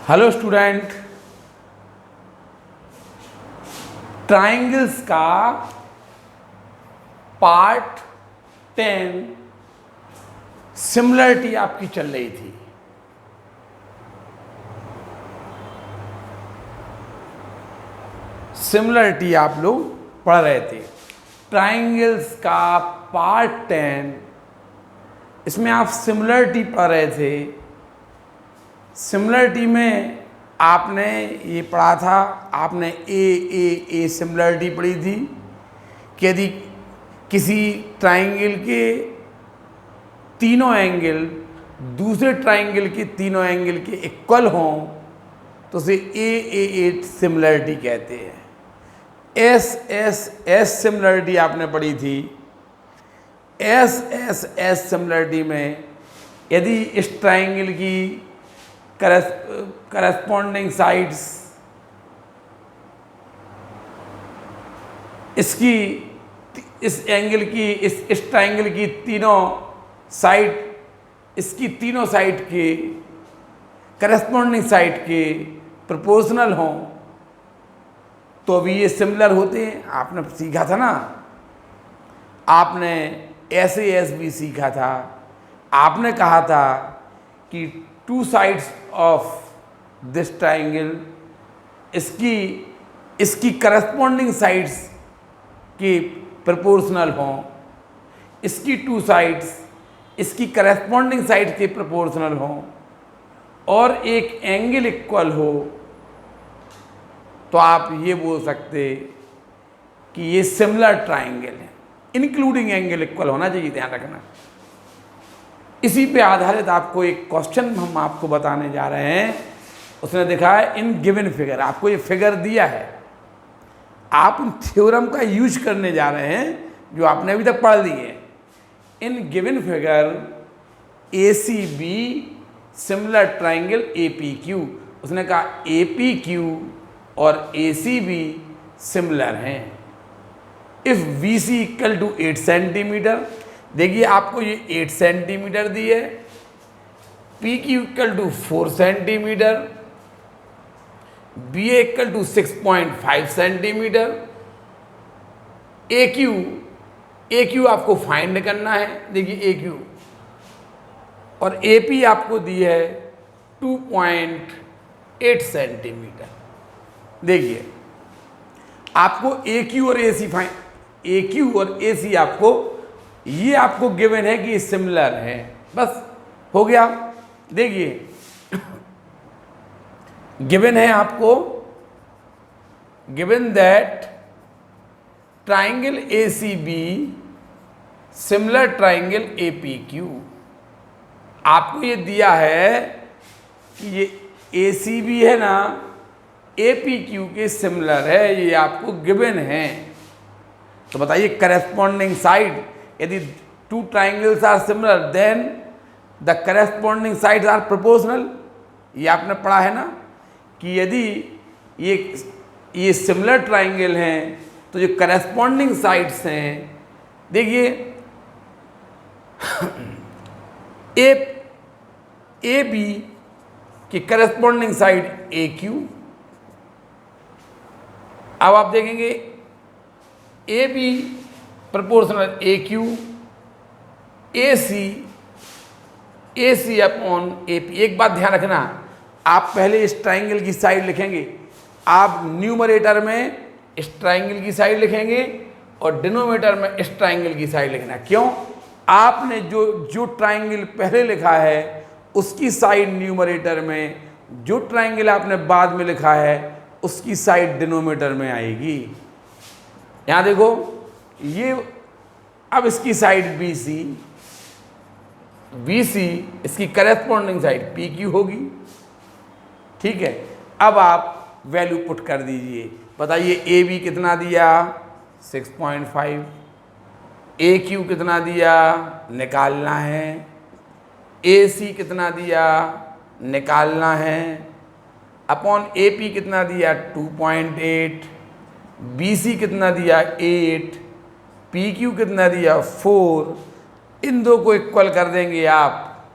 Hello student, triangles का part 10 similarity आपकी चल रही थी। सिमिलरिटी आप लोग पढ़ रहे थे। ट्राइंगल्स का पार्ट 10, इसमें आप सिमिलरिटी पढ़ रहे थे। सिमिलरिटी में आपने ये पढ़ा था, आपने ए सिमिलरिटी पढ़ी थी कि यदि किसी ट्राइंगल के तीनों एंगल दूसरे ट्राइंगल के तीनों एंगल के इक्वल हों तो उसे ए सिमिलरिटी कहते हैं। एस सिमिलरिटी आपने पढ़ी थी। एस सिमिलरिटी में यदि इस ट्राइंगल की करस्पॉन्डिंग साइड्स इसकी इस एंगल की इस ट्राइंगल की तीनों साइड इसकी तीनों साइड के करस्पॉन्डिंग साइड के प्रोपोर्शनल हों तो भी ये सिमिलर होते हैं। आपने सीखा था ना, आपने एस भी सीखा था। आपने कहा था कि two sides of this triangle इसकी करस्पॉन्डिंग साइड्स के प्रोपोर्शनल हों, इसकी टू साइड्स इसकी करस्पॉन्डिंग साइड के प्रोपोर्शनल हों और एक एंगल इक्वल हो तो आप ये बोल सकते कि ये सिमिलर ट्राइंगल है। इंक्लूडिंग एंगल इक्वल होना चाहिए, ध्यान रखना। इसी पे आधारित आपको एक क्वेश्चन हम आपको बताने जा रहे हैं। उसने देखा है इन गिवन फिगर, आपको ये फिगर दिया है, आप उन थ्योरम का यूज करने जा रहे हैं जो आपने अभी तक पढ़ ली है। In given figure ACB similar triangle APQ, उसने कहा APQ और ACB सिमिलर हैं if BC equal to 8 centimetre. देखिए आपको ये 8 सेंटीमीटर दी है, PQ equal to 4 centimetre, BA equal to 6.5 centimetre. AQ आपको फाइंड करना है। देखिए AQ और AP आपको दी है 2.8 सेंटीमीटर। देखिए आपको AQ और AC आपको ये आपको गिवन है कि सिमिलर है, बस हो गया। देखिए गिवन है आपको, given that triangle ACB similar triangle APQ। आपको ये दिया है कि ये ACB है ना APQ के सिमिलर है, ये आपको गिवन है। तो बताइए करस्पॉन्डिंग साइड, यदि two triangles are similar then the corresponding sides are proportional. ये आपने पढ़ा है ना कि यदि ये सिमिलर ट्राइंगल हैं तो जो करस्पॉन्डिंग साइड्स हैं, देखिए AB की करस्पॉन्डिंग साइड AQ। अब आप देखेंगे AB proportional AQ, AC upon AP। एक बात ध्यान रखना, आप पहले इस ट्राइंगल की साइड लिखेंगे, आप न्यूमरेटर में इस ट्राइंगल की साइड लिखेंगे और डिनोमिनेटर में इस ट्राइंगल की साइड लिखना। क्यों? आपने जो ट्राइंगल पहले लिखा है उसकी साइड न्यूमरेटर में, जो ट्राइंगल आपने बाद में लिखा है उसकी साइड डिनोमिनेटर में आएगी। यहाँ देखो, ये अब इसकी साइड BC इसकी करस्पॉन्डिंग साइड PQ होगी। ठीक है, अब आप वैल्यू पुट कर दीजिए। बताइए AB कितना दिया 6.5, AQ कितना दिया निकालना है, AC कितना दिया निकालना है, अपॉन AP कितना दिया 2.8, BC कितना दिया 8, PQ कितना दिया 4। इन दो को इक्वल कर देंगे आप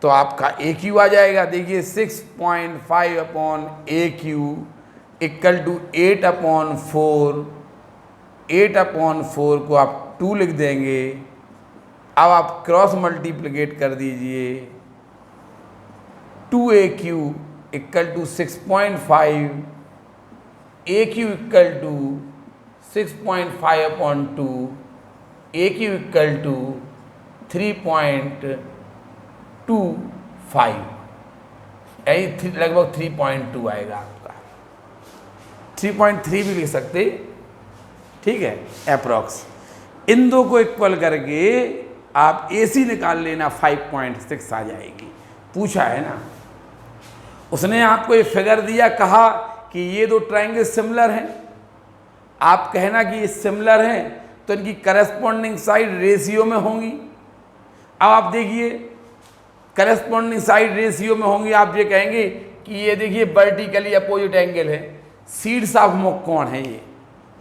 तो आपका ए क्यू आ जाएगा। देखिए 6.5 upon A Q equal to 8/4। 8/4 को आप 2 लिख देंगे। अब आप क्रॉस मल्टीप्लिकेट कर दीजिए। 2AQ equal to 6.5, AQ equal to 6.5/2, AQ equal to 3.25, यही लगभग 3.2 आएगा आपका। 3.3 भी लिख सकते, ठीक है, अप्रॉक्स। इन दो को इक्वल करके आप AC निकाल लेना, 5.6 आ जाएगी। पूछा है ना, उसने आपको ये फिगर दिया, कहा कि ये दो ट्रायंगल सिमिलर हैं। आप कहना कि ये सिमिलर हैं तो इनकी करस्पॉन्डिंग साइड रेशियो में होंगी। अब आप देखिए करस्पॉन्डिंग साइड रेशियो में होंगी, आप ये कहेंगे कि ये देखिए वर्टिकली अपोजिट एंगल है। सीड्स ऑफ मुक्कोण है, ये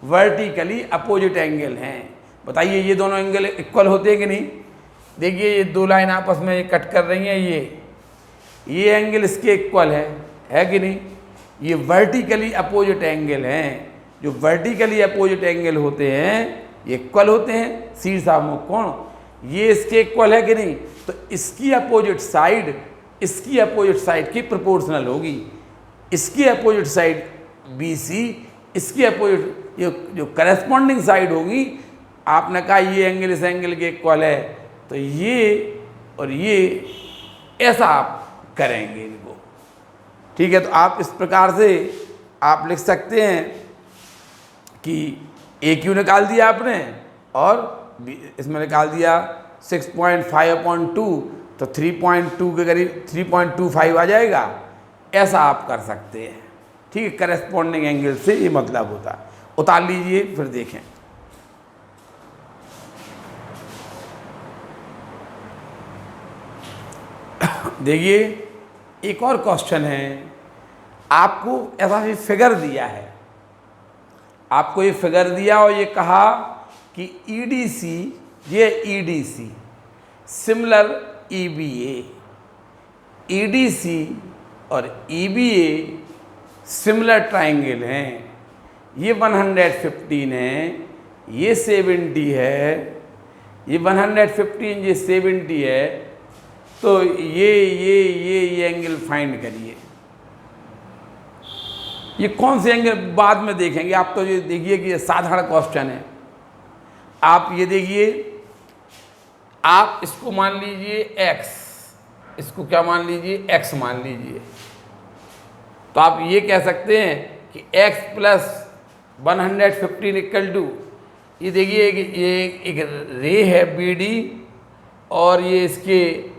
वर्टिकली अपोजिट एंगल हैं। बताइए ये दोनों एंगल इक्वल होते हैं कि नहीं? देखिए ये दो लाइन आपस में कट कर रही हैं, ये एंगल इसके इक्वल है कि नहीं? ये वर्टिकली अपोजिट एंगल हैं। जो वर्टिकली अपोजिट एंगल होते हैं ये इक्वल होते हैं, शीर्ष ऑफ मुक्कोण। ये इसके इक्वल है कि नहीं? तो इसकी अपोजिट साइड इसकी अपोजिट साइड की प्रोपोर्शनल होगी। इसकी अपोजिट साइड BC, इसकी अपोजिट जो करस्पॉन्डिंग साइड होगी, आपने कहा ये एंगल इस एंगल के इक्वल है, तो ये और ये ऐसा आप करेंगे इनको, ठीक है। तो आप इस प्रकार से आप लिख सकते हैं कि AQ निकाल दिया आपने और इसमें निकाल दिया 6.5/2, तो 3.2 के करीब 3.25 आ जाएगा। ऐसा आप कर सकते हैं, ठीक है। करस्पॉन्डिंग एंगल से ये मतलब होता है। उतार लीजिए फिर देखें। देखिए एक और क्वेश्चन है, आपको ऐसा ही फिगर दिया है, आपको ये फिगर दिया और ये कहा कि EDC, ये EDC सिमिलर EBA, EDC और EBA सिमिलर ट्राइंगल हैं। ये 115 है, ये 70 है, ये 115, ये 70 है। तो ये एंगल फाइंड करिए। ये कौन से एंगल बाद में देखेंगे, आप तो ये देखिए कि ये साधारण क्वेश्चन है। आप ये देखिए, आप इसको मान लीजिए x, इसको क्या मान लीजिए, x मान लीजिए। तो आप ये कह सकते हैं कि x प्लस 115 इक्वल टू, ये देखिए ये एक रे है BD और ये इसके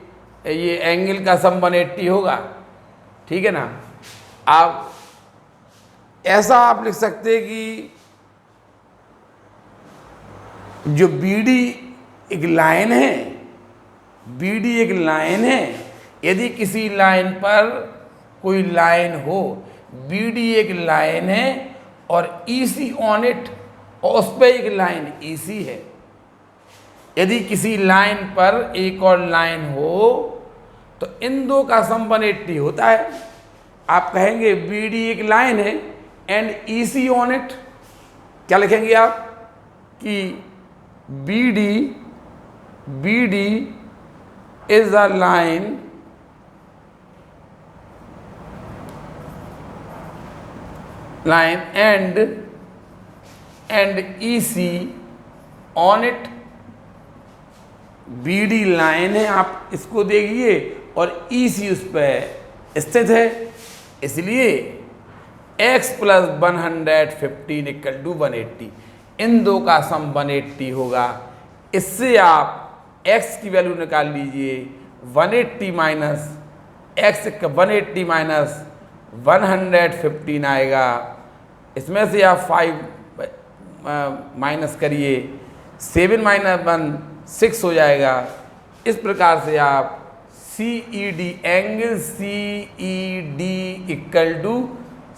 ये एंगल का सम 180 होगा, ठीक है ना। आप ऐसा आप लिख सकते हैं कि जो BD एक लाइन है, BD एक लाइन है। यदि किसी लाइन पर कोई लाइन हो, BD एक लाइन है और EC ऑन इट, और उस पर एक लाइन EC है। यदि किसी लाइन पर एक और लाइन हो तो इन दो का सम 180 होता है। आप कहेंगे BD एक लाइन है एंड EC ऑन इट, क्या लिखेंगे आप कि BD is a line and EC on it. BD line है, आप इसको देखिए, और EC उस पर स्थित है, इसलिए x प्लस 115 इक्वल टू 180। इन दो का सम 180 होगा। इससे आप x की वैल्यू निकाल लीजिए। 180 माइनस x, 180 माइनस 115 आएगा। इसमें से आप 5 माइनस करिए, 7 माइनस 1 6 हो जाएगा। इस प्रकार से आप CED, angle CED equal to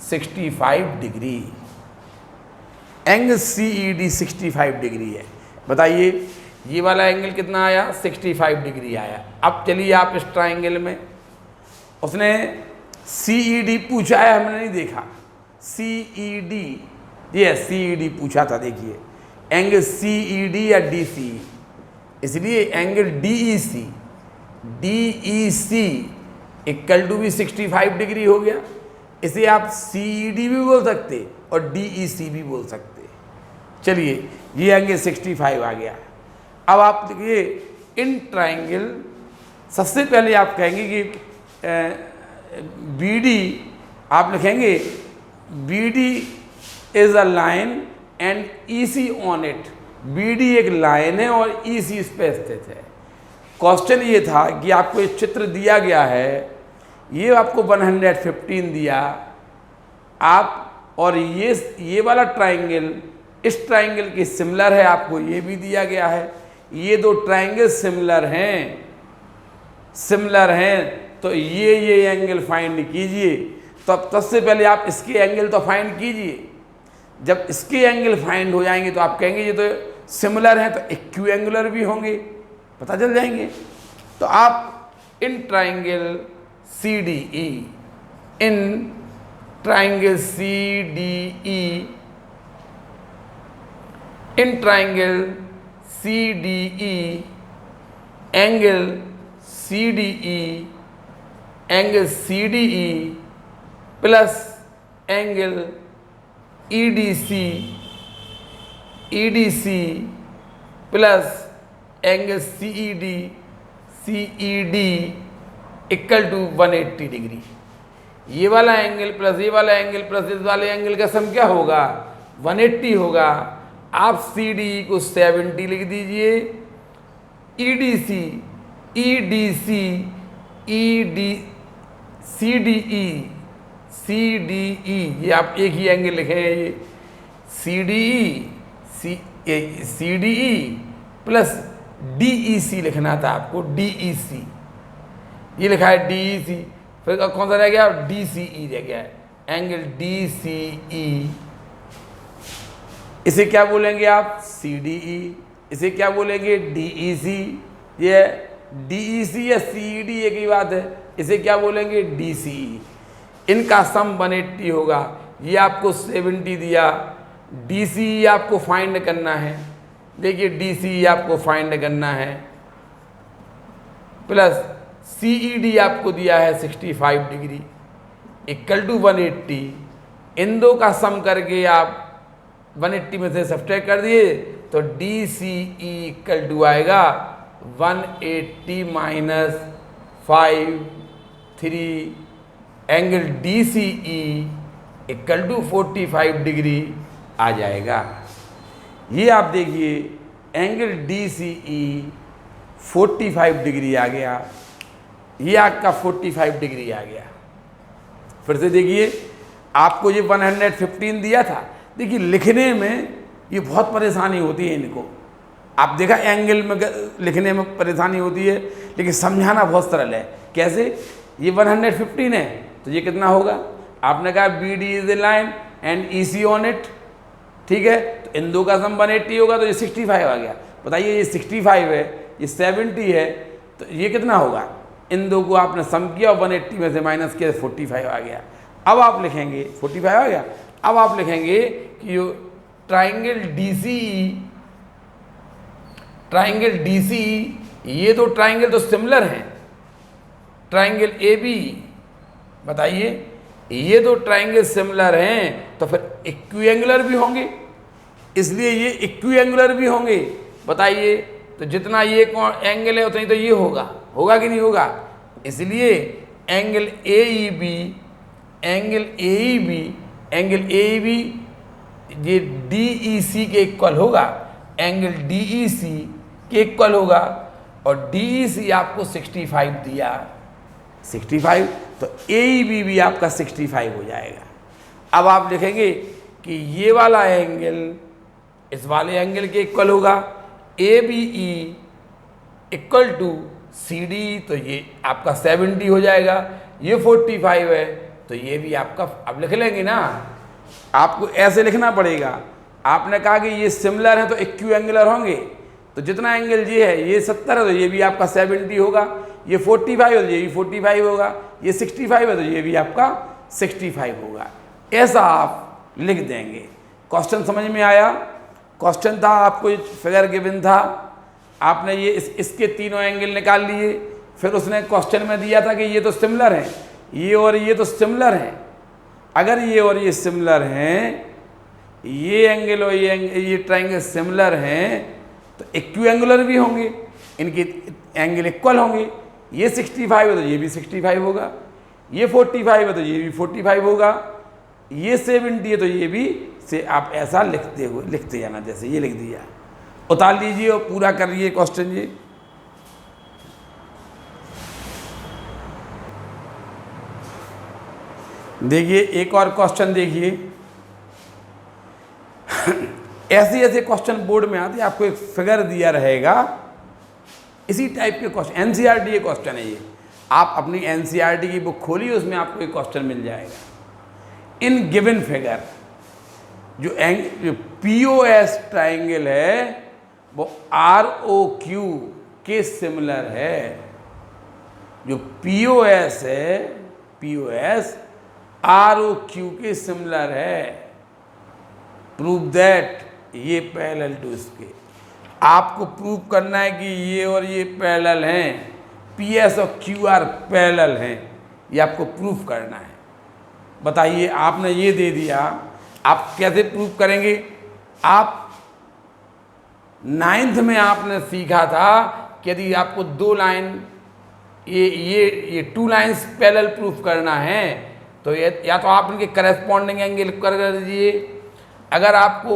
65 degree, angle CED 65 degree है। बताइए ये वाला एंगल कितना आया, 65 डिग्री आया। अब चलिए आप इस ट्राइंगल में, उसने CED पूछा है, हमने नहीं देखा, CED, ये CED पूछा था, देखिए एंगल CED या DCE, इसलिए एंगल DEC इक्वल टू भी 65 डिग्री हो गया। इसे आप CED भी बोल सकते और DEC भी बोल सकते। चलिए ये एंगल 65 आ गया। अब आप देखिए इन ट्राइंगल, सबसे पहले आप कहेंगे कि BD, आप लिखेंगे BD is a line and EC on it. BD एक लाइन है और EC इस पे स्थित है। क्वेश्चन ये था कि आपको एक चित्र दिया गया है, ये आपको 115 दिया आप, और ये वाला ट्राइंगल इस ट्राइंगल की सिमिलर है, आपको ये भी दिया गया है। ये दो ट्राइंगल सिमिलर हैं, तो ये एंगल फाइंड कीजिए। तो अब सबसे पहले आप इसके एंगल तो फाइंड कीजिए। जब इसके एंगल फाइंड हो जाएंगे तो आप कहेंगे ये तो सिमिलर हैं, तो इक्विएंगुलर भी होंगे, पता चल जाएंगे। तो आप in triangle CDE, in triangle CDE, in triangle CDE, angle CDE plus angle EDC plus angle CED equal to 180 degree. ये वाला एंगल प्लस ये वाला एंगल प्लस इस वाले एंगल का सम क्या होगा, 180 होगा। आप CDE को 70 लिख दीजिए, CDE ये आप एक ही एंगल लिखे हैं, ये CDE प्लस DEC लिखना था आपको, DEC ये लिखा है DEC, फिर कौन सा रह गया, DCE रह गया है, एंगल DCE। इसे क्या बोलेंगे आप, CDE, इसे क्या बोलेंगे, DEC। ये DEC या CED एक ही बात है, इसे क्या बोलेंगे, DCE। इनका सम 180 होगा। ये आपको 70 दिया, DCE आपको फाइंड करना है। देखिए DCE आपको फाइंड करना है, प्लस CED आपको दिया है 65 डिग्री इक्वल टू 180। इन दो का सम करके आप 180 में से सब्ट्रैक्ट कर दिए तो DCE इक्वल टू आएगा 180 minus 5 3, angle DCE equal to 45 degree आ जाएगा। ये आप देखिए एंगल DCE 45 डिग्री आ गया, ये आपका 45 डिग्री आ गया। फिर से देखिए, आपको ये 115 दिया था। देखिए लिखने में ये बहुत परेशानी होती है इनको, आप देखा एंगल में लिखने में परेशानी होती है, लेकिन समझाना बहुत सरल है। कैसे, ये 115 है तो ये कितना होगा, आपने कहा BD is a line and EC on it, ठीक है, तो इन दो का सम 180 होगा, तो ये 65 आ गया। बताइए ये 65 है, ये 70 है, तो ये कितना होगा, इन दो को आपने सम किया और 180 में से माइनस किया, 45 आ गया। अब आप लिखेंगे 45 आ गया। अब आप लिखेंगे कि जो ट्राइंगल DCE, ये दो ट्राइंगल तो सिमिलर हैं, ट्राइंगल AB, बताइए ये दो ट्राइंगल सिमिलर हैं तो फिर इक्विएंगुलर भी होंगे, इसलिए ये इक्विएंगुलर भी होंगे। बताइए, तो जितना ये एंगल है उतना ही तो ये होगा, होगा कि नहीं होगा। इसलिए एंगल AEB ये DEC के इक्वल होगा, एंगल DEC के इक्वल होगा, और DEC आपको 65 दिया, 65, तो AEB भी आपका 65 हो जाएगा। अब आप लिखेंगे कि ये वाला एंगल इस वाले एंगल के इक्वल होगा, ABE इक्वल टू CD, तो ये आपका 70 हो जाएगा, ये 45 है, तो ये भी आपका, अब लिख लेंगे ना, आपको ऐसे लिखना पड़ेगा। आपने कहा कि ये सिमिलर है तो इक्विएंगुलर होंगे, तो जितना एंगल ये है, ये 70 है तो ये भी आपका 70 होगा, ये 45 है तो ये भी 45 होगा, ये 65 है तो ये भी आपका 65 होगा। ऐसा आप लिख देंगे। क्वेश्चन समझ में आया? क्वेश्चन था, आपको फिगर गिवन था, आपने ये इसके तीनों एंगल निकाल लिए, फिर उसने क्वेश्चन में दिया था कि ये तो सिमिलर हैं, ये और ये तो सिमिलर हैं। अगर ये और ये सिमिलर हैं, ये एंगल और ये ट्रायंगल सिमिलर हैं, तो इक्विएंगुलर भी होंगे, इनके एंगल इक्वल होंगे। ये 65 है तो ये भी 65 होगा, ये 45 है तो ये भी 45 होगा, ये 70 है तो ये भी से आप ऐसा लिखते जाना, जैसे ये लिख दिया। उतार लीजिए और पूरा करिए क्वेश्चन जी। देखिए एक और क्वेश्चन देखिए। ऐसे ऐसे क्वेश्चन बोर्ड में आते हैं, आपको एक फिगर दिया रहेगा, इसी टाइप के क्वेश्चन, एनसीईआरटी के क्वेश्चन है ये। आप अपनी एनसीईआरटी की बुक खोलिए, उसमें आपको एक क्वेश्चन मिल जाएगा। इन गिवन फिगर जो POS ट्राइंगल है वो ROQ के सिमिलर है। जो POS है, POS ROQ के सिमिलर है। प्रूव दैट, ये पैरेलल टू इसके। आपको प्रूव करना है कि ये और ये पैरेलल हैं, PS और QR पैरेलल हैं, ये आपको प्रूव करना है। बताइए, आपने ये दे दिया, आप कैसे प्रूव करेंगे? आप 9th में आपने सीखा था कि यदि आपको दो लाइन, ये 2 लाइन्स पैरेलल प्रूफ करना है तो या तो आप इनके करस्पॉन्डिंग एंगल कर दीजिए। अगर आपको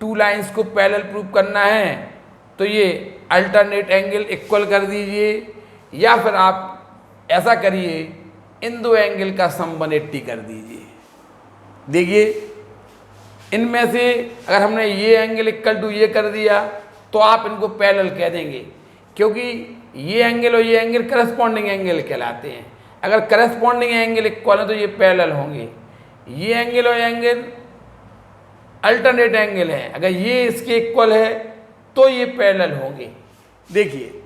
2 लाइन्स को पैरेलल प्रूफ करना है तो ये अल्टरनेट एंगल इक्वल कर दीजिए, या फिर आप ऐसा करिए, इन दो एंगल का सम 180 कर दीजिए। देखिए, इनमें से अगर हमने ये एंगल इक्वल टू ये कर दिया तो आप इनको पैरेलल कह देंगे, क्योंकि ये एंगल और ये एंगल करस्पॉन्डिंग एंगल कहलाते हैं। अगर करस्पॉन्डिंग एंगल इक्वल है तो ये पैरेलल होंगे। ये एंगल और एंगल अल्टरनेट एंगल है, अगर ये इसके इक्वल है तो ये पैरेलल होंगे। देखिए,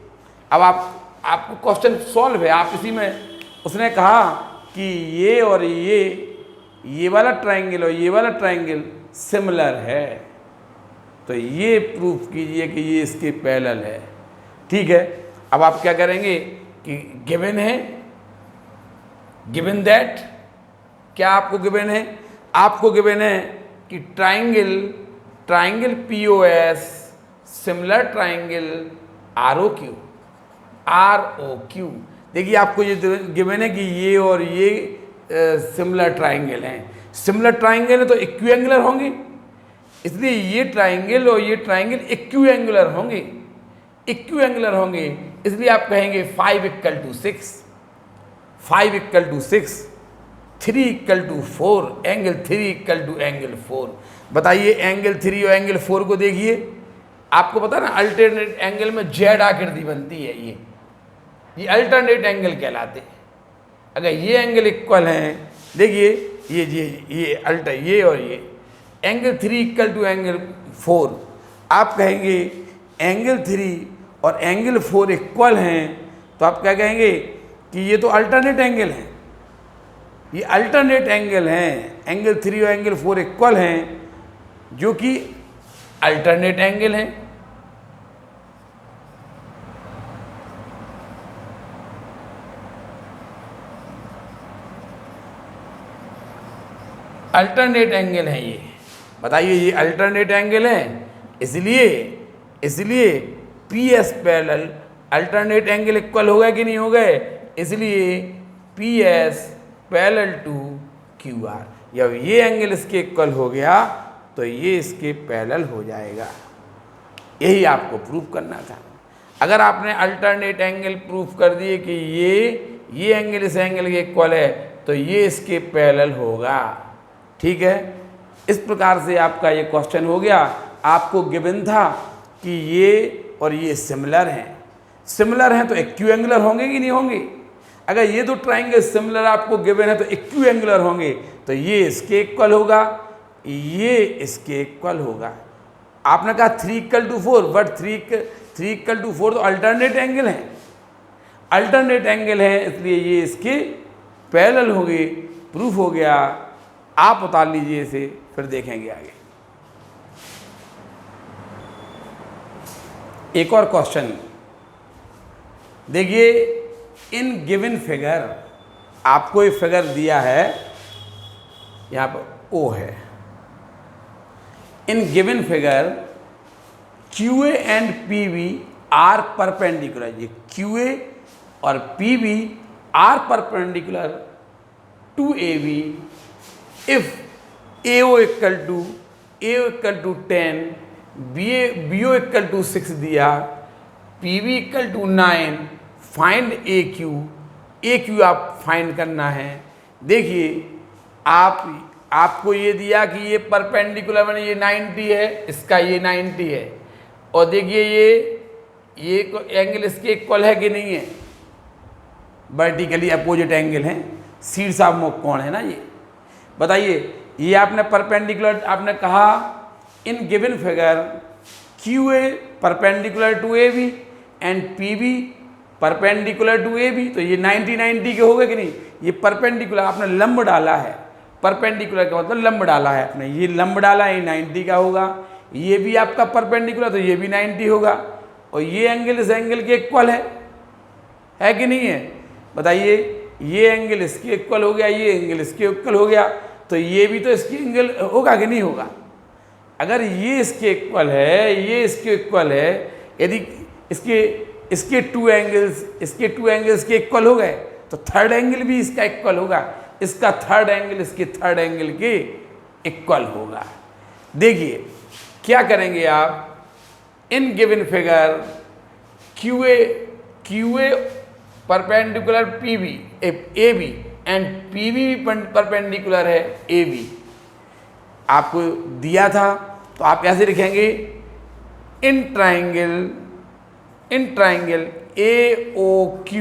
अब आपको क्वेश्चन सॉल्व है। आप इसी में, उसने कहा कि ये और ये वाला ट्रायंगल और ये वाला ट्रायंगल सिमिलर है, तो ये प्रूफ कीजिए कि ये इसके पैरेलल है। ठीक है, अब आप क्या करेंगे कि गिवन है, गिवन दैट, क्या आपको गिवन है? आपको गिवन है कि triangle POS similar triangle ROQ। देखिए, आपको ये गिवन है कि ये और ये सिमिलर ट्रायंगल हैं। सिमिलर ट्रायंगल है तो इक्विएंगुलर होंगे, इसलिए ये ट्रायंगल और ये ट्रायंगल इक्विएंगुलर होंगे। इक्विएंगुलर होंगे इसलिए आप कहेंगे 5 = 6, 5 = 6, 3 = 4, एंगल 3 = एंगल 4। बताइए, एंगल 3 और एंगल 4 को देखिए। आपको पता ना, अल्टरनेट एंगल में Z आकृति बनती है, ये अल्टरनेट एंगल कहलाते हैं। अगर ये एंगल इक्वल हैं, देखिए ये और ये एंगल 3 = एंगल 4, आप कहेंगे एंगल 3 और एंगल 4 इक्वल हैं, तो आप क्या कहेंगे कि ये तो अल्टरनेट एंगल हैं, ये अल्टरनेट एंगल हैं। एंगल 3 और एंगल 4 इक्वल हैं, जो कि अल्टरनेट एंगल हैं। अल्टरनेट एंगल हैं ये। बताइए, ये अल्टरनेट एंगल हैं, इसलिए PS parallel alternate angle equal हो गए कि नहीं हो गए? इसलिए PS पैरेलल टू QR। जब ये एंगल इसके इक्वल हो गया तो ये इसके पैरेलल हो जाएगा। यही आपको प्रूफ करना था। अगर आपने अल्टरनेट एंगल प्रूफ कर दिए कि ये एंगल इस एंगल के इक्वल है, तो ये इसके पैरेलल होगा। ठीक है, इस प्रकार से आपका ये क्वेश्चन हो गया। आपको गिवन था कि ये और ये सिमिलर हैं तो इक्विएंगुलर होंगे कि नहीं होंगे? अगर ये दो ट्रायंगल सिमिलर आपको गिवन है तो इक्विएंगुलर होंगे, तो ये इसके इक्वल होगा, ये इसके इक्वल होगा। आपने कहा 3 = 4, बट 3 = 4 तो अल्टरनेट एंगल है, अल्टरनेट एंगल है, इसलिए ये इसके पैरेलल हो गए, प्रूफ हो गया। आप उतार लीजिए इसे, फिर देखेंगे आगे। एक और क्वेश्चन देखिए, इन गिवन फिगर, आपको एक फिगर दिया है, यहाँ पर ओ है, in given figure QA and PB are perpendicular, ये QA और PB are perpendicular to AB if AO = 10, BO = 6 दिया, PB = 9, फाइंड AQ आप फाइंड करना है। देखिए आपको ये दिया कि ये परपेंडिकुलर मैंने ये 90 है, इसका ये 90 है, और देखिए ये एंगल इसके इक्वल है कि नहीं है, वर्टिकली अपोजिट एंगल है, शीर्षाभिमुख कोण है ना ये। बताइए, ये आपने परपेंडिकुलर, आपने कहा in given figure QA perpendicular to AB and PB perpendicular to AB, तो ये 90 के हो गए कि नहीं। ये परपेंडिकुलर आपने लंब डाला है, परपेंडिकुलर का मतलब लंब डाला है आपने, ये लंब डाला है, ये 90 का होगा, ये भी आपका परपेंडिकुलर तो ये भी 90 होगा, और ये एंगल इस एंगल के इक्वल है कि नहीं है। बताइए, ये एंगल इसके इक्वल हो गया, ये एंगल इसके इक्वल हो गया, तो ये भी तो इसके एंगल होगा कि नहीं होगा। अगर ये इसके इक्वल है, ये इसके इक्वल है, यदि इसके टू एंगल्स के इक्वल हो गए, तो थर्ड एंगल भी इसका इक्वल होगा, इसका थर्ड एंगल इसके थर्ड एंगल के इक्वल होगा। देखिए क्या करेंगे आप, in given figure QA perpendicular AB and PB perpendicular है AB, आपको दिया था, तो आप ऐसे लिखेंगे, in triangle AOQ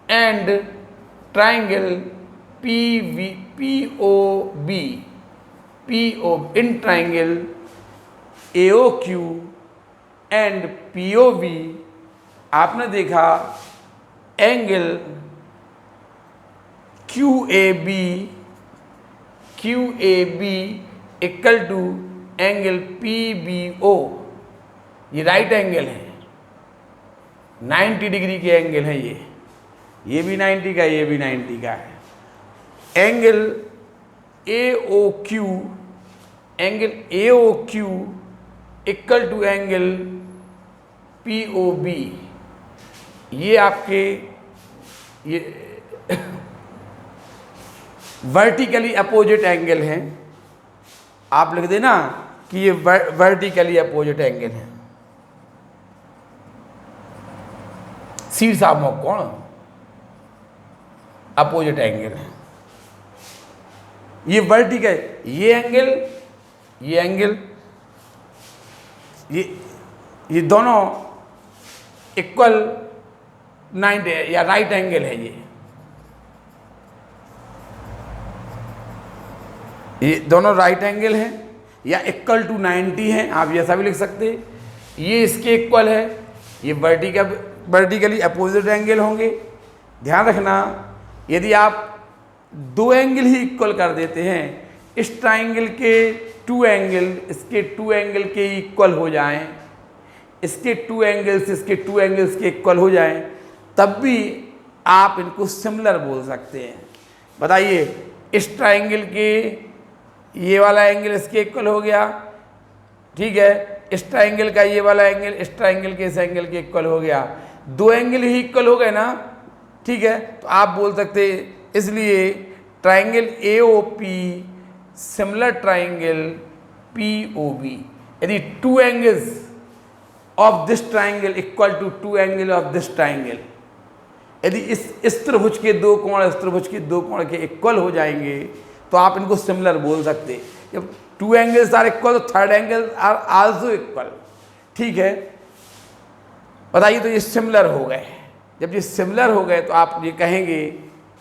and triangle POB, in triangle AOQ and POB आपने देखा angle QAB equal to angle PBO, ये राइट एंगल है, 90 डिग्री के एंगल है, ये भी 90 का, ये भी 90 का है। Angle AOQ equal to angle POB, ये आपके ये वर्टिकली अपोजिट एंगल हैं। आप लिख देना कि ये वर्टिकली अपोजिट एंगल है, शीर्षाभिमुख कोण अपोजिट एंगल है। ये वर्टिकल, ये एंगल ये दोनों इक्वल 90 या राइट एंगल है। ये दोनों राइट एंगल हैं या इक्वल टू 90 हैं, आप ऐसा भी लिख सकते हैं। ये इसके इक्वल है, ये वर्टिकली अपोजिट एंगल होंगे। ध्यान रखना, यदि आप दो एंगल ही इक्वल कर देते हैं, इस ट्राइंगल के टू एंगल इसके टू एंगल के इक्वल हो जाएं, इसके टू एंगल्स इसके टू एंगल्स के इक्वल हो जाएं, तब भी आप इनको सिमिलर बोल सकते हैं। बताइए, इस ट्राइंगल के ये वाला एंगल इसके इक्वल हो गया, ठीक है, इस ट्राइंगल का ये वाला एंगल इस ट्राइंगल के इस एंगल के इक्वल हो गया, दो एंगल ही इक्वल हो गए ना, ठीक है। तो आप बोल सकते, इसलिए triangle AOP similar triangle POB। यदि two angles of this triangle equal to two angle of this triangle, यदि इस त्रिभुज के दो कोण इस त्रिभुज के दो कोण के इक्वल हो जाएंगे, तो आप इनको सिमिलर बोल सकते। जब टू एंगल्स आर इक्वल, तो third angle are also equal, ठीक है। बताइए, तो ये सिमिलर हो गए। जब ये सिमिलर हो गए, तो आप ये कहेंगे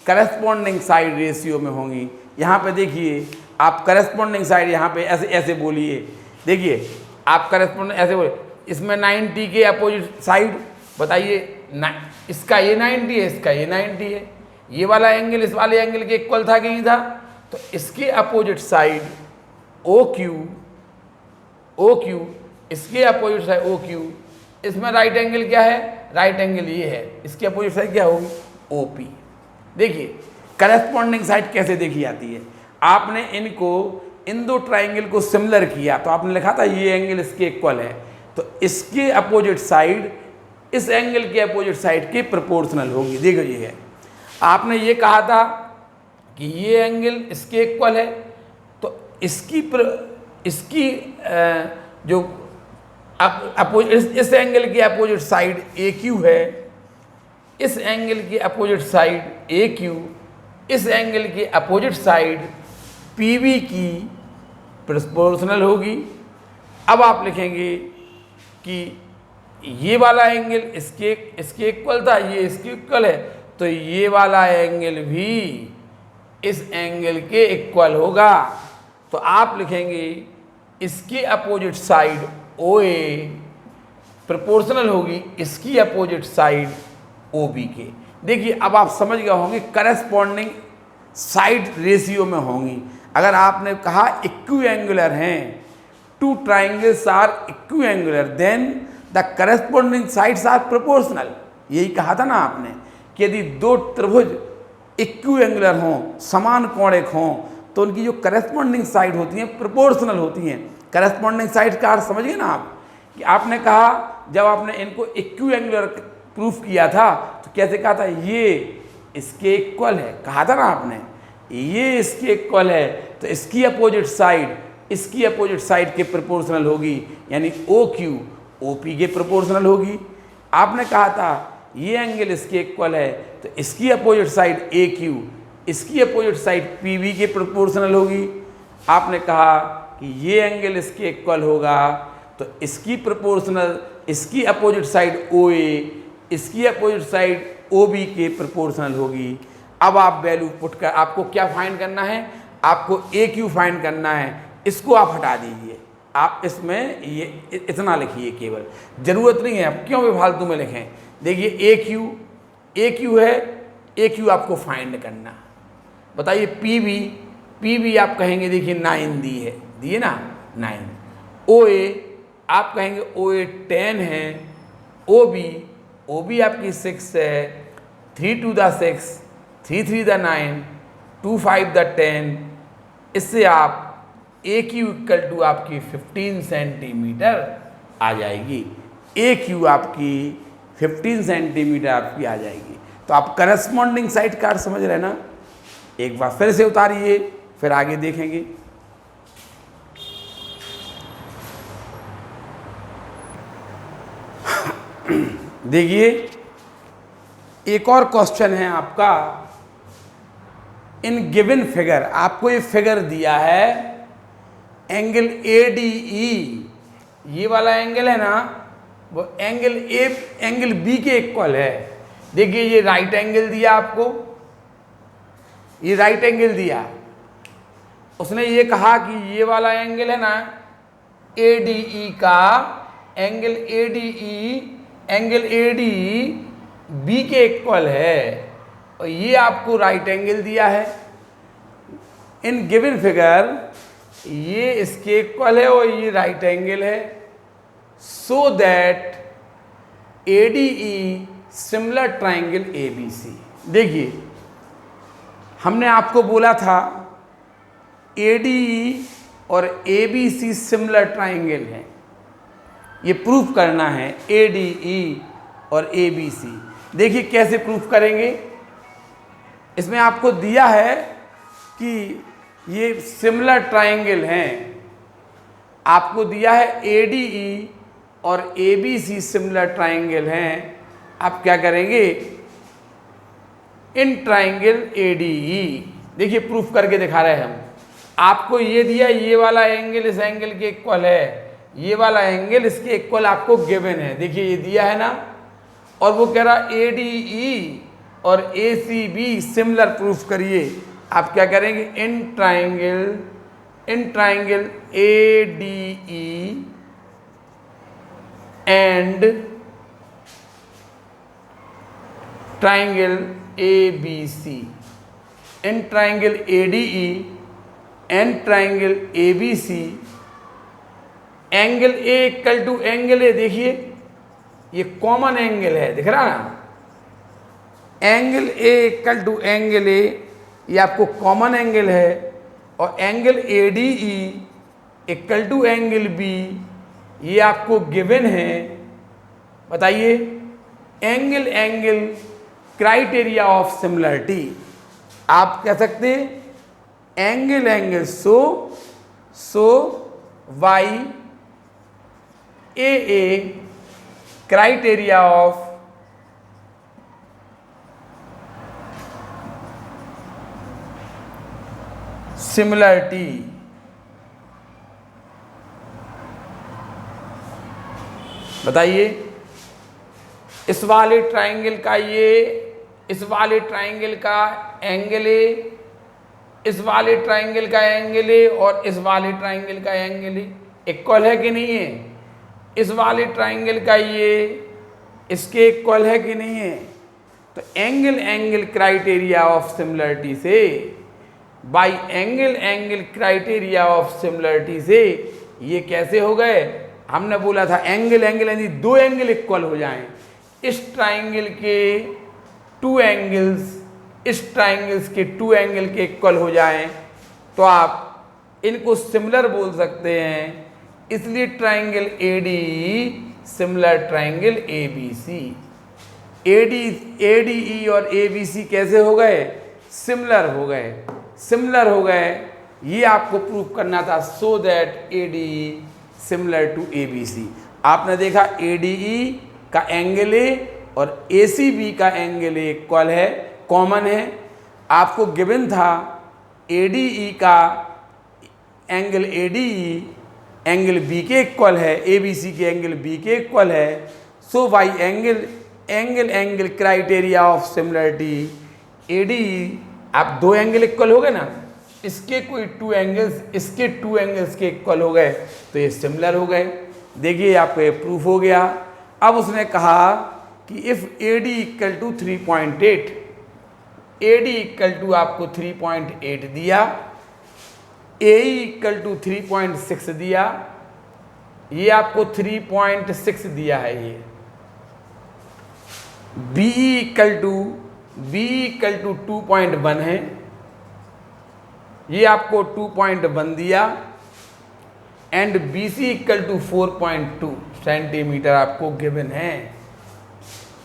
करस्पॉन्डिंग साइड रेशियो में होंगी। यहाँ पे देखिए, आप करस्पॉन्डिंग साइड यहाँ पे ऐसे ऐसे बोलिए, देखिए आप करेस्पॉन्डेंट ऐसे बोले, इसमें 90 के अपोजिट साइड बताइए, इसका ये 90 है, इसका ये 90 है, ये वाला एंगल इस वाले एंगल के इक्वल था कि नहीं था, तो इसके अपोजिट साइड ओ क्यू, इसके अपोजिट साइड ओ क्यू, इसमें राइट एंगल क्या है, राइट एंगल ये है, इसके अपोजिट साइड क्या होगी, ओ पी। देखिए करस्पॉन्डिंग साइड कैसे देखी जाती है, आपने इनको इन दो ट्राइंगल को सिमिलर किया तो आपने लिखा था ये एंगल इसके इक्वल है, तो इसके अपोजिट साइड इस एंगल के अपोजिट साइड के प्रोपोर्शनल होगी। देखो ये है, आपने ये कहा था कि ये एंगल इसके इक्वल है, तो इसकी जो इस एंगल के अपोजिट साइड ए क्यू है, इस एंगल के अपोजिट साइड ए क्यू, इस एंगल के अपोजिट साइड पी वी की प्रोपोर्शनल होगी। अब आप लिखेंगे कि ये वाला एंगल इसके इक्वल था, ये इसके इक्वल है, तो ये वाला एंगल भी इस एंगल के इक्वल होगा। तो आप लिखेंगे इसके अपोजिट साइड ओ ए प्रोपोर्शनल होगी इसकी अपोजिट साइड ओ बी के। देखिए अब आप समझ गए होंगे करस्पॉन्डिंग साइड रेशियो में होंगी। अगर आपने कहा इक्वी एंगुलर हैं, two triangles are equiangular, then the corresponding sides are proportional, यही कहा था ना आपने कि यदि दो त्रिभुज इक्वी एंगुलर हों, समान कोणिक हों, तो उनकी जो करस्पॉन्डिंग साइड होती हैं प्रोपोर्शनल होती हैं। करस्पॉन्डिंग साइड का अर्थ समझिए ना आप, कि आपने कहा जब आपने इनको इक्वी एंगुलर प्रूफ किया था तो कैसे कहा था, ये इसके इक्वल है, कहा था ना आपने, ये इसके इक्वल है, तो इसकी अपोजिट साइड इसकी अपोजिट साइड के प्रोपोर्शनल होगी, यानी ओ क्यू ओ पी के प्रोपोर्शनल होगी। आपने कहा था ये एंगल इसके इक्वल है, तो इसकी अपोजिट साइड ए क्यू इसकी अपोजिट साइड पी वी के प्रोपोर्शनल होगी। आपने कहा कि ये एंगल इसके इक्वल होगा, तो इसकी प्रोपोर्शनल इसकी अपोजिट साइड ओ ए इसकी अपोजिट साइड ओ बी के प्रोपोर्शनल होगी। अब आप वैल्यू पुट कर, आपको क्या फाइंड करना है, आपको ए क्यू फाइंड करना है, इसको आप हटा दीजिए, आप इसमें ये इतना लिखिए केवल, ज़रूरत नहीं है आप क्यों भी फालतू में लिखें। देखिए ए क्यू है, ए क्यू आपको फाइंड करना। बताइए पी वी आप कहेंगे देखिए 9 दी है ना 9। ओ ए आप कहेंगे ओ ए 10 है, ओ बी आपकी 6 है, 3 2 द 6, 3 3 द 9, 2 5 द 10। इससे आप ए क्यू इक्वल टू आपकी 15 सेंटीमीटर आ जाएगी, ए क्यू आपकी 15 सेंटीमीटर आपकी आ जाएगी। तो आप करस्पॉन्डिंग साइड का समझ रहे ना, एक बार फिर से उतारिए फिर आगे देखेंगे। देखिए एक और क्वेश्चन है आपका, इन गिवन फिगर, आपको ये फिगर दिया है एंगल ADE, ये वाला एंगल है ना वो एंगल बी के इक्वल है। देखिए ये राइट एंगल दिया आपको, ये राइट एंगल दिया, उसने ये कहा कि ये वाला एंगल है ना ADE का एंगल ADE बी के इक्वल है, और ये आपको राइट एंगल दिया है। इन गिवन फिगर ये इसके इक्वल है और ये राइट एंगल है, सो that ADE similar triangle ABC। देखिए हमने आपको बोला था ADE और ABC सिमिलर ट्राइंगल है, ये प्रूफ करना है ADE और ABC। देखिए कैसे प्रूफ करेंगे, इसमें आपको दिया है कि ये सिमिलर ट्राइंगल हैं, आपको दिया है ADE और ABC सिमिलर ट्राइंगल हैं। आप क्या करेंगे, इन ट्राइंगल ADE, देखिए प्रूफ करके दिखा रहे हैं हम, आपको ये दिया ये वाला एंगल इस एंगल के इक्वल है, ये वाला एंगल इसके इक्वल आपको गिवन है, देखिए ये दिया है ना, और वो कह रहा ADE और ACB सिमिलर प्रूफ करिए। आप क्या करेंगे, in triangle in triangle ADE and triangle ABC, in triangle ADE and triangle ABC, angle A equal to angle A, देखिए ये कॉमन एंगल है, दिख रहा ना, angle A equal to angle A, ये आपको कॉमन एंगल है, और angle ADE equal to angle B, ये आपको गिवन है। बताइए, angle angle criteria of similarity, आप कह सकते angle angle so why AA criteria of similarity. बताइए, इस वाले ट्राइंगल का ये, इस वाले ट्राइंगल का एंगल A, इस वाले ट्राइंगल का एंगल A और इस वाले ट्राइंगल का एंगल A इक्वल है कि नहीं है? इस वाले ट्राइंगल का ये इसके इक्वल है कि नहीं है? तो angle angle criteria of similarity से, by angle angle criteria of similarity से ये कैसे हो गए? हमने बोला था एंगल एंगल यानी दो एंगल इक्वल हो जाएं। इस ट्राइंगल के टू एंगल्स इस ट्राइंगल्स के टू एंगल के इक्वल हो जाएं तो आप इनको सिमिलर बोल सकते हैं। इसलिए triangle ADE similar triangle ABC। ADE और ABC कैसे हो गए? सिमिलर हो गए। सिमिलर हो गए, ये आपको प्रूव करना था, so that ADE similar to ABC। आपने देखा ADE का एंगल A और ACB का एंगल A इक्वल है, कॉमन है। आपको गिवन था ADE का एंगल ADE एंगल B के इक्वल है, ABC के एंगल B के इक्वल है। So by angle angle criteria of similarity ADE, आप दो एंगल इक्वल हो गए ना, इसके कोई टू एंगल्स इसके टू एंगल्स के इक्वल हो गए तो ये सिमिलर हो गए। देखिए आपको ये प्रूफ हो गया। अब उसने कहा कि if AD equal to 3.8, AD equal to आपको 3.8 दिया, AE इक्वल टू 3.6 दिया, ये आपको 3.6 दिया है। ये BE इक्वल टू 2.1 है, ये आपको 2.1 दिया, and BC equal to 4.2 centimetre आपको गिवन है।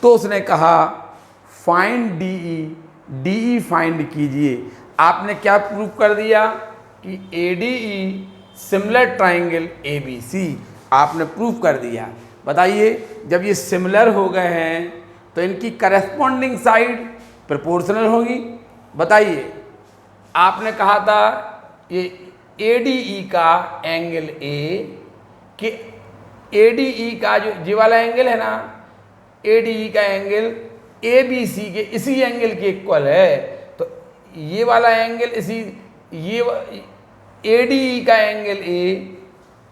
तो उसने कहा फाइंड DE फाइंड कीजिए। आपने क्या प्रूव कर दिया कि ADE सिमिलर ट्राइंगल ABC, आपने प्रूव कर दिया। बताइए, जब ये सिमिलर हो गए हैं तो इनकी करस्पॉन्डिंग साइड प्रोपोर्शनल होगी। बताइए, आपने कहा था ये ADE का एंगल A कि ADE का जो ये वाला एंगल है ना, ADE का एंगल ABC के इसी एंगल के इक्वल है। तो ये वाला एंगल इसी ये ADE का एंगल A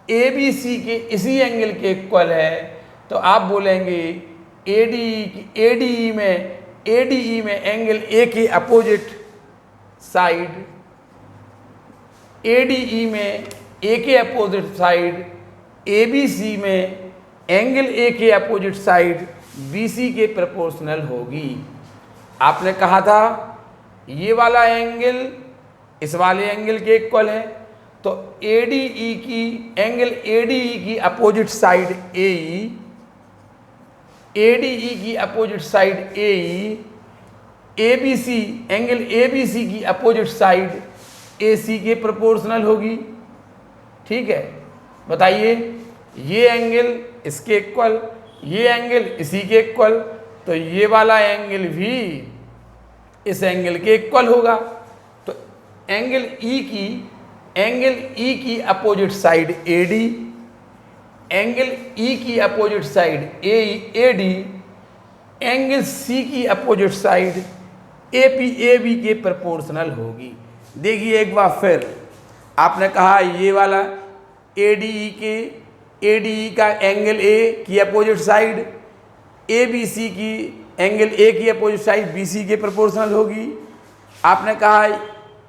ABC के इसी एंगल के इक्वल है। तो आप बोलेंगे ADE में एंगल A के अपोजिट साइड, ADE में A के अपोजिट साइड, ABC में एंगल A के अपोजिट साइड BC के प्रोपोर्शनल होगी। आपने कहा था ये वाला एंगल इस वाले एंगल के इक्वल है, तो ADE की अपोजिट साइड AE, ADE की opposite side AE, ABC angle ABC की अपोजिट साइड AC के प्रोपोर्शनल होगी। ठीक है, बताइए, ये एंगल इसके इक्वल, ये एंगल इसी के इक्वल, तो ये वाला एंगल भी इस एंगल के इक्वल होगा। तो एंगल E की opposite side AD, angle E की opposite side AD, angle C की अपोजिट साइड AB के प्रोपोर्शनल होगी। देखिए एक बार फिर, आपने कहा ये वाला ADE का एंगल ए की अपोजिट साइड ABC की एंगल ए की अपोजिट साइड BC के प्रोपोर्शनल होगी। आपने कहा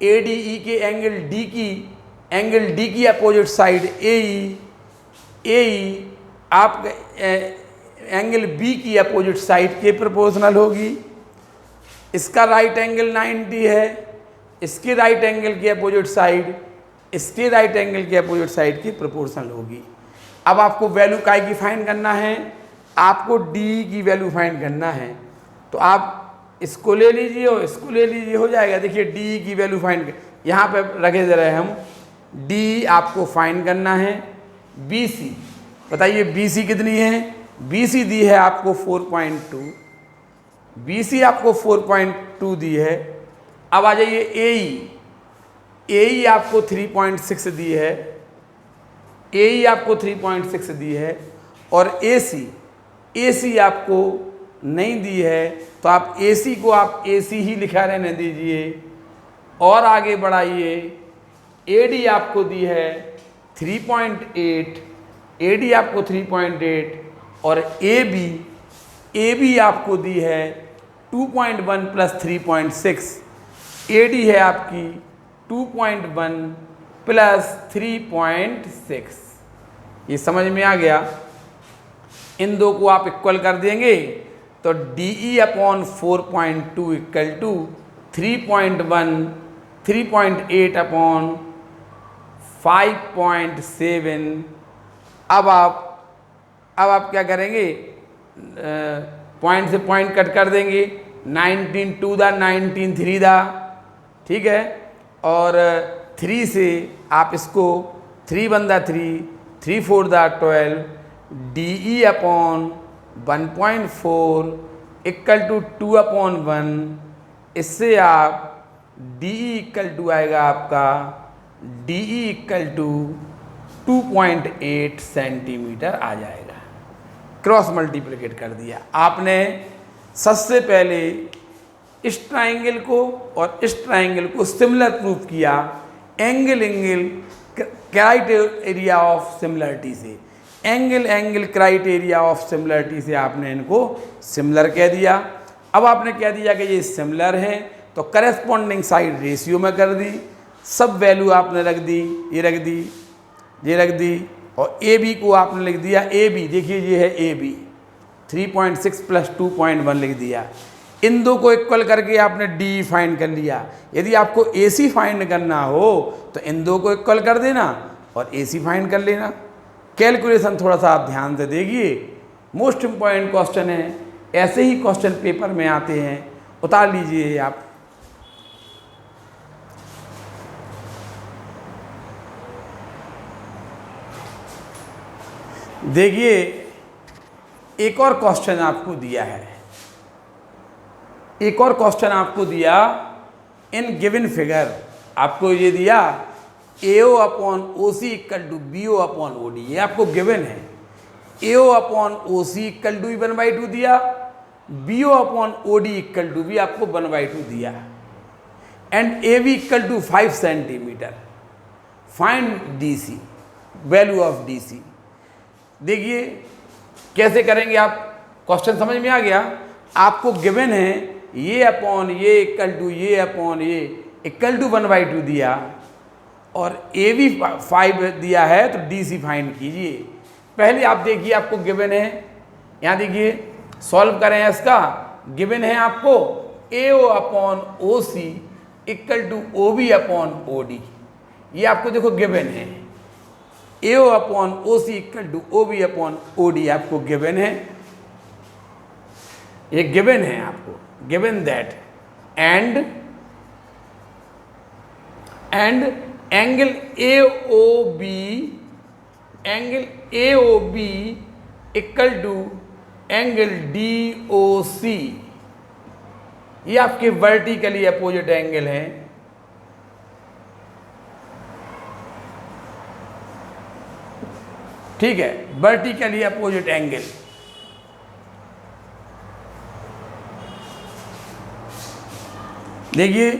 ADE के एंगल D की अपोजिट साइड AE आप एंगल B की अपोजिट साइड के प्रोपोर्शनल होगी। इसका राइट एंगल 90 है, इसके राइट एंगल के अपोजिट साइड इसके राइट एंगल के अपोजिट साइड की प्रोपोर्शनल होगी। अब आपको वैल्यू काय की फाइंड करना है, आपको डी की वैल्यू फाइंड करना है। तो आप इसको ले लीजिए और इसको ले लीजिए, हो जाएगा। देखिए डी की वैल्यू फाइंड यहाँ पे रखे दे रहे हैं हम। डी आपको फाइंड करना है। BC बताइए BC कितनी है? BC दी है आपको 4.2, BC आपको 4.2 दी है। अब आ जाइए AE आपको 3.6 दी है, AE आपको 3.6 दी है। और AC आपको नहीं दी है, तो आप AC को आप AC ही लिखा रहने दीजिए और आगे बढ़ाइए। AD आपको दी है 3.8, AD आपको 3.8 और AB आपको दी है 2.1 प्लस 3.6। AD है आपकी 2.1 प्लस 3.6। ये समझ में आ गया? इन दो को आप इक्वल कर देंगे तो DE upon 4.2 equal to 3.1 3.8 upon 5.7। अब आप क्या करेंगे? पॉइंट से पॉइंट कट कर देंगे। 19 2 दा 19 3 दा, ठीक है। और 3 से आप इसको 3 1 दा 3 3 4 दा 12 DE upon 1.4 equal to 2 upon 1। इससे आप DE इक्वल टू आएगा आपका DE इक्वल टू 2.8 सेंटीमीटर आ जाएगा। क्रॉस मल्टीप्लिकेट कर दिया आपने। सबसे पहले इस ट्राइंगल को और इस ट्राइंगल को सिमिलर प्रूफ किया एंगल क्राइटेरिया ऑफ सिमिलरिटी से। एंगल क्राइटेरिया ऑफ सिमिलरिटी से आपने इनको सिमिलर कह दिया। अब आपने कह दिया कि ये सिमिलर है, तो करेस्पॉन्डिंग साइड रेशियो में कर दी। सब वैल्यू आपने रख दी, ये रख दी और AB को आपने लिख दिया AB। देखिए ये है AB 3.6 प्लस 2.1 लिख दिया। इन दो को इक्वल करके आपने D फाइंड कर लिया। यदि आपको AC फाइंड करना हो तो इन दो को इक्वल कर देना और AC फाइंड कर लेना। कैलकुलेशन थोड़ा सा आप ध्यान से देखिए, मोस्ट इम्पॉर्टेंट क्वेश्चन है। ऐसे ही क्वेश्चन पेपर में आते हैं, उतार लीजिए आप। देखिए एक और क्वेश्चन आपको दिया है, एक और क्वेश्चन आपको दिया। इन गिवन फिगर आपको ये दिया AO upon OC equal to BO upon OD। ये आपको गिवन है। AO upon OC equal to 1/2 दिया, BO upon OD equal to भी आपको 1/2 दिया and AB equal to 5 centimetre. Find DC, value of DC। देखिए कैसे करेंगे आप, क्वेश्चन समझ में आ गया? आपको गिवन है ये अपॉन ये इक्वल टू ये अपॉन ये इक्वल टू 1/2 दिया और AB 5 दिया है, तो DC फाइंड कीजिए। पहले आप देखिए आपको गिवन है, यहाँ देखिए सॉल्व करें इसका। गिवन है आपको AO upon OC equal to OB upon OD। ये आपको देखो गिवन है। AO upon OC equal to OB upon OD आपको गिवन है। ये गिवन है आपको, given that and angle AOB equal to angle DOC। ये आपके वर्टिकली अपोजिट एंगल हैं। ठीक है, वर्टिकली अपोजिट एंगल। देखिए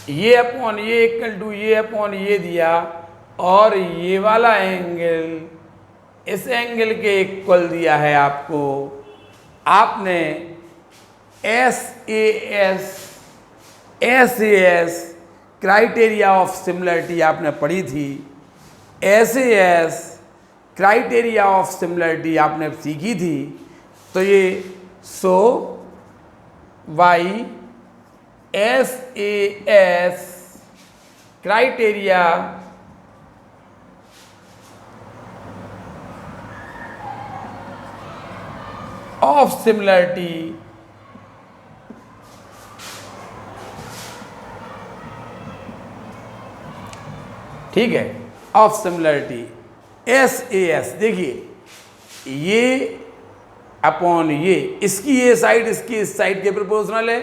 ये अपॉन ये इक्वल टू ये अपॉन ये दिया और ये वाला एंगल इस एंगल के इक्वल दिया है आपको। आपने SAS क्राइटेरिया ऑफ सिमिलरिटी आपने पढ़ी थी। SAS क्राइटेरिया ऑफ सिमिलरिटी आपने सीखी थी। तो ये so by SAS criteria of similarity ठीक है, ऑफ सिमिलरिटी SAS। देखिए ये अपॉन ये, इसकी ये साइड इसकी इस साइड के प्रोपोर्शनल है,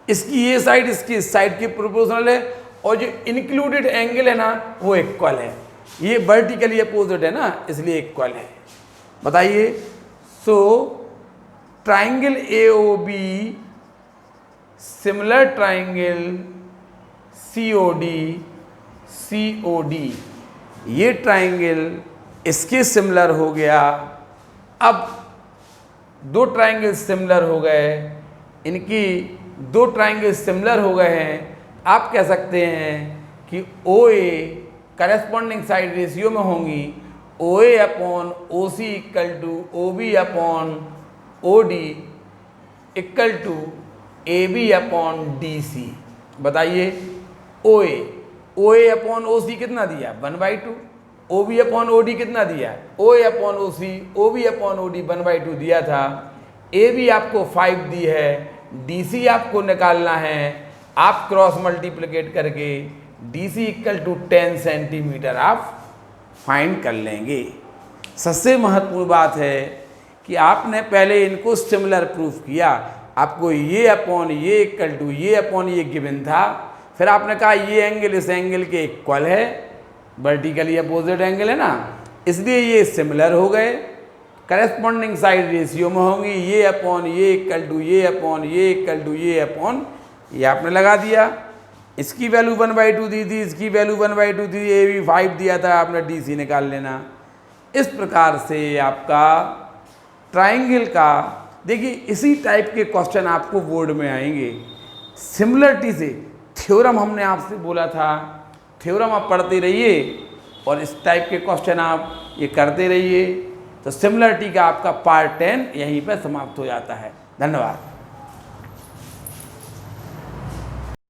इसकी ये साइड इसकी इस साइड के प्रोपोर्शनल है, और जो इंक्लूडेड एंगल है ना वो इक्वल है। ये वर्टिकली अपोजिट है ना, इसलिए इक्वल है। बताइए, so triangle AOB similar triangle COD, ये ट्राइंगल इसके सिमिलर हो गया। अब दो ट्राइंगल सिमिलर हो गए, इनकी दो ट्राइंगल सिमिलर हो गए हैं। आप कह सकते हैं कि OA करस्पॉन्डिंग साइड रेशियो में होंगी। OA upon OC equal to OB upon OD equal to AB upon DC। बताइए, OA अपॉन OC कितना दिया 1/2, OB अपॉन OD कितना दिया, OA upon OC OB upon OD 1/2 दिया था। AB आपको 5 दी है, DC आपको निकालना है। आप क्रॉस मल्टीप्लिकेट करके DC इक्वल टू 10 सेंटीमीटर आप फाइंड कर लेंगे। सबसे महत्वपूर्ण बात है कि आपने पहले इनको सिमिलर प्रूफ किया। आपको ये अपॉन ये इक्वल टू ये अपॉन ये गिवन था, फिर आपने कहा ये एंगल इस एंगल के इक्वल है, वर्टिकली अपोजिट एंगल है ना, इसलिए ये सिमिलर हो गए। करस्पॉन्डिंग साइड रेशियो में होंगी, ये अपॉन ये इक्वल टू ये अपॉन ये इक्वल टू ये अपॉन ये आपने लगा दिया। इसकी वैल्यू 1/2 दी थी, इसकी वैल्यू 1/2 थी, AB 5 दिया था, आपने DC निकाल लेना। इस प्रकार से आपका ट्राइंगल का, देखिए इसी टाइप के क्वेश्चन आपको बोर्ड में आएंगे। सिमिलरिटी से थ्योरम हमने आपसे बोला था, थ्योरम आप पढ़ते रहिए और इस टाइप के क्वेश्चन आप ये करते रहिए। तो सिमिलरिटी का आपका पार्ट 10 यहीं पर समाप्त हो जाता है। धन्यवाद।